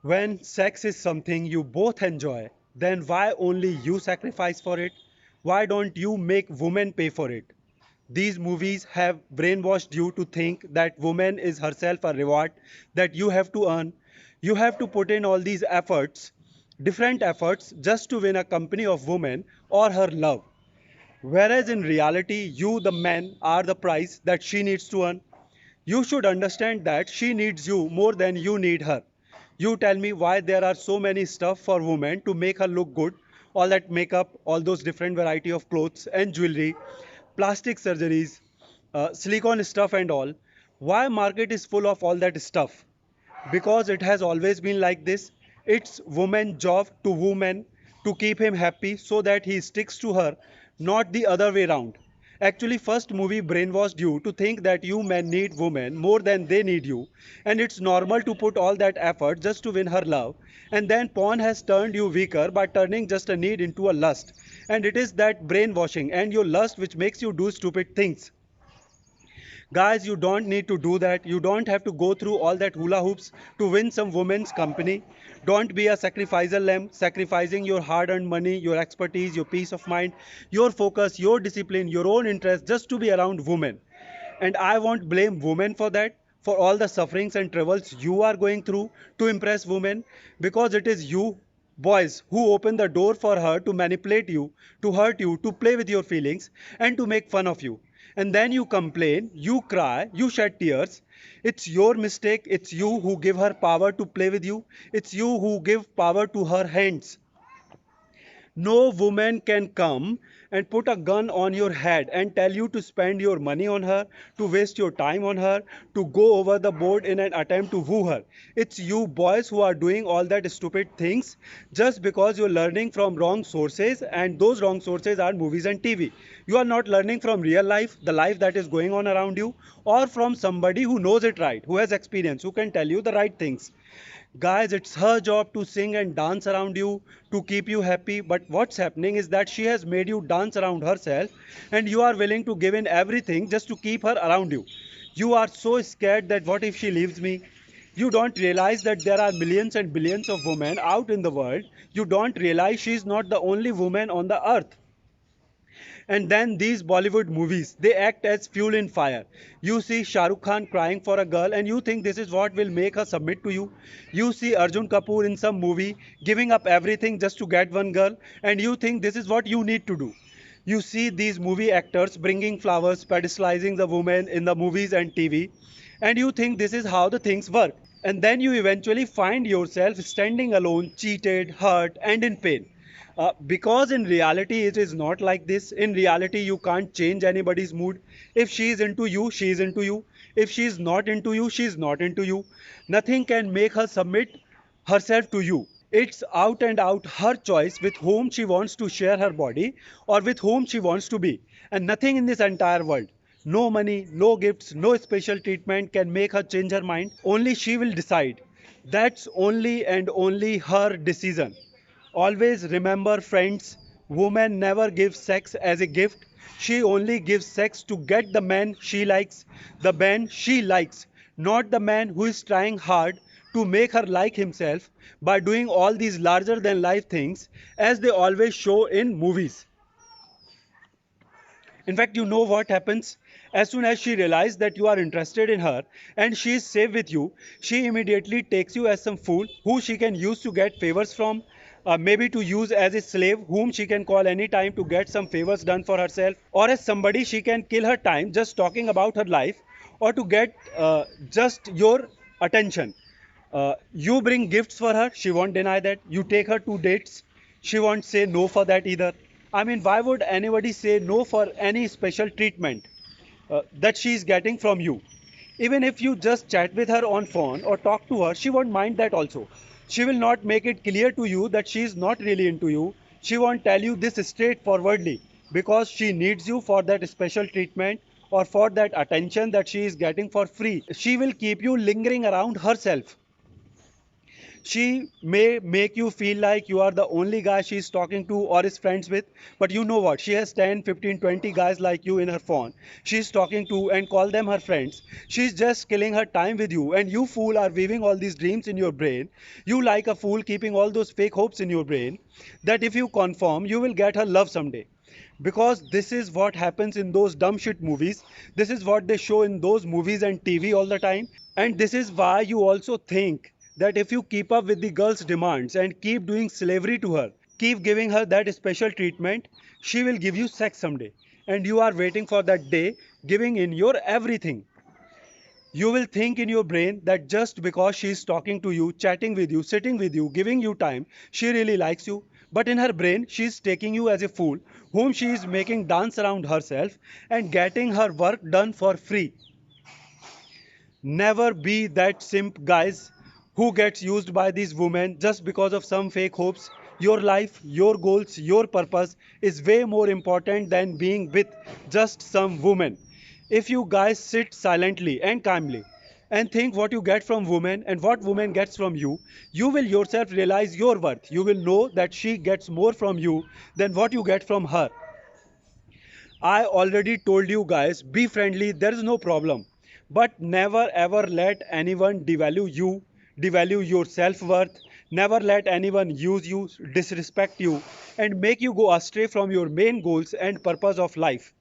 When sex is something you both enjoy, then why only you sacrifice for it? Why don't you make women pay for it? These movies have brainwashed you to think that woman is herself a reward that you have to earn. You have to put in all these efforts, different efforts, just to win a company of women or her love. Whereas in reality, you, the man, are the price that she needs to earn. You should understand that she needs you more than you need her. You tell me why there are so many stuff for women to make her look good, all that makeup, all those different variety of clothes and jewelry, plastic surgeries, silicone stuff and all. Why market is full of all that stuff? Because it has always been like this. It's woman's job to woman to keep him happy so that he sticks to her, not the other way around. Actually, first movie brainwashed you to think that you men need women more than they need you, and it's normal to put all that effort just to win her love. And then porn has turned you weaker by turning just a need into a lust. And it is that brainwashing and your lust which makes you do stupid things. Guys, you don't need to do that. You don't have to go through all that hula hoops to win some woman's company. Don't be a sacrificial lamb, sacrificing your hard earned money, your expertise, your peace of mind, your focus, your discipline, your own interest just to be around women. And I won't blame women for that, for all the sufferings and troubles you are going through to impress women, because it is you, boys, who open the door for her to manipulate you, to hurt you, to play with your feelings, and to make fun of you. And then you complain, you cry, you shed tears. It's your mistake. It's you who give her power to play with you. It's you who give power to her hands. No woman can come and put a gun on your head and tell you to spend your money on her, to waste your time on her, to go over the board in an attempt to woo her. It's you boys who are doing all that stupid things just because you're learning from wrong sources, and those wrong sources are movies and TV. You are not learning from real life, the life that is going on around you, or from somebody who knows it right, who has experience, who can tell you the right things. Guys, it's her job to sing and dance around you to keep you happy. But what's happening is that she has made you dance around herself, and you are willing to give in everything just to keep her around you. You are so scared that what if she leaves me? You don't realize that there are millions and billions of women out in the world. You don't realize she's not the only woman on the earth. And then these Bollywood movies, they act as fuel in fire. You see Shah Rukh Khan crying for a girl and you think this is what will make her submit to you. You see Arjun Kapoor in some movie giving up everything just to get one girl, and you think this is what you need to do. You see these movie actors bringing flowers, pedestalizing the woman in the movies and TV, and you think this is how the things work. And then you eventually find yourself standing alone, cheated, hurt, and in pain. Because in reality, it is not like this. In reality, you can't change anybody's mood. If she is into you, she is into you. If she is not into you, she is not into you. Nothing can make her submit herself to you. It's out and out her choice with whom she wants to share her body or with whom she wants to be. And nothing in this entire world, no money, no gifts, no special treatment can make her change her mind. Only she will decide. That's only and only her decision. Always remember, friends, woman never gives sex as a gift. She only gives sex to get the man she likes, the man she likes, not the man who is trying hard to make her like himself by doing all these larger than life things as they always show in movies. In fact, you know what happens? As soon as she realizes that you are interested in her and she is safe with you, she immediately takes you as some fool who she can use to get favors from, maybe to use as a slave whom she can call any time to get some favors done for herself, or as somebody she can kill her time just talking about her life, or to get just your attention. You bring gifts for her, she won't deny that. You take her to dates, she won't say no for that either. I mean, why would anybody say no for any special treatment that she is getting from you? Even if you just chat with her on phone or talk to her, she won't mind that also. She will not make it clear to you that she is not really into you. She won't tell you this straightforwardly because she needs you for that special treatment or for that attention that she is getting for free. She will keep you lingering around herself. She may make you feel like you are the only guy she's talking to or is friends with, but you know what? She has 10, 15, 20 guys like you in her phone. She's talking to and call them her friends. She's just killing her time with you, and you fool are weaving all these dreams in your brain. You like a fool keeping all those fake hopes in your brain that if you conform, you will get her love someday. Because this is what happens in those dumb shit movies. This is what they show in those movies and TV all the time. And this is why you also think that if you keep up with the girl's demands and keep doing slavery to her, keep giving her that special treatment, she will give you sex someday. And you are waiting for that day, giving in your everything. You will think in your brain that just because she is talking to you, chatting with you, sitting with you, giving you time, she really likes you. But in her brain, she is taking you as a fool, whom she is making dance around herself and getting her work done for free. Never be that simp, guys, who gets used by these women just because of some fake hopes. Your life, your goals, your purpose is way more important than being with just some woman. If you guys sit silently and calmly and think what you get from women and what woman gets from you, you will yourself realize your worth. You will know that she gets more from you than what you get from her. I already told you guys, be friendly, there is no problem. But never ever let anyone devalue you, devalue your self worth. Never let anyone use you, disrespect you, and make you go astray from your main goals and purpose of life.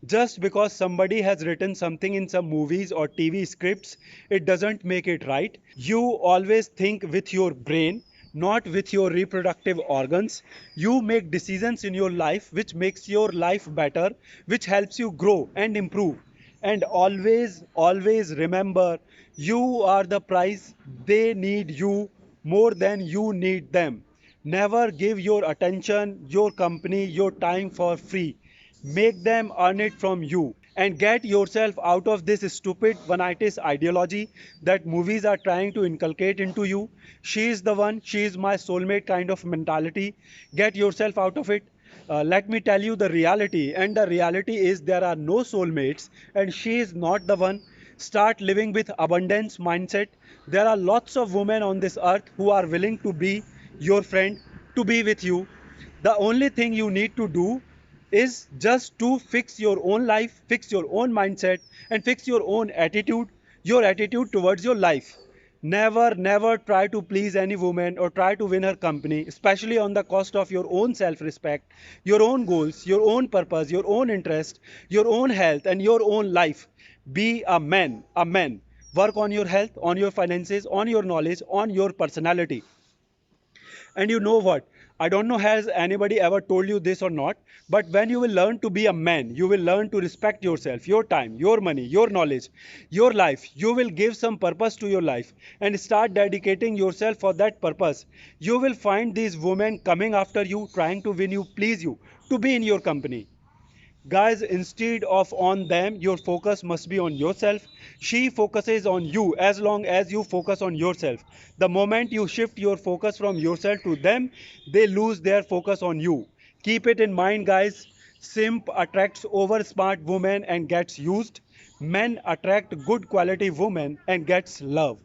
Just because somebody has written something in some movies or TV scripts, it doesn't make it right. You always think with your brain, not with your reproductive organs. You make decisions in your life which makes your life better, which helps you grow and improve. And always, always remember, you are the prize. They need you more than you need them. Never give your attention, your company, your time for free. Make them earn it from you and get yourself out of this stupid one-itis ideology that movies are trying to inculcate into you. She is the one, she is my soulmate kind of mentality. Get yourself out of it. Let me tell you the reality, and the reality is there are no soulmates, and she is not the one. Start living with abundance mindset. There are lots of women on this earth who are willing to be your friend, to be with you. The only thing you need to do is just to fix your own life, fix your own mindset, and fix your attitude towards your life. Never, never try to please any woman or try to win her company, especially on the cost of your own self respect, your own goals, your own purpose, your own interest, your own health, and your own life. Be a man, a man. Work on your health, on your finances, on your knowledge, on your personality. And you know what? I don't know has anybody ever told you this or not, but when you will learn to be a man, you will learn to respect yourself, your time, your money, your knowledge, your life. You will give some purpose to your life and start dedicating yourself for that purpose. You will find these women coming after you, trying to win you, please you, to be in your company. Guys, instead of on them, your focus must be on yourself. She focuses on you as long as you focus on yourself. The moment you shift your focus from yourself to them, they lose their focus on you. Keep it in mind, guys. Simp attracts over smart women and gets used. Men attract good quality women and gets love.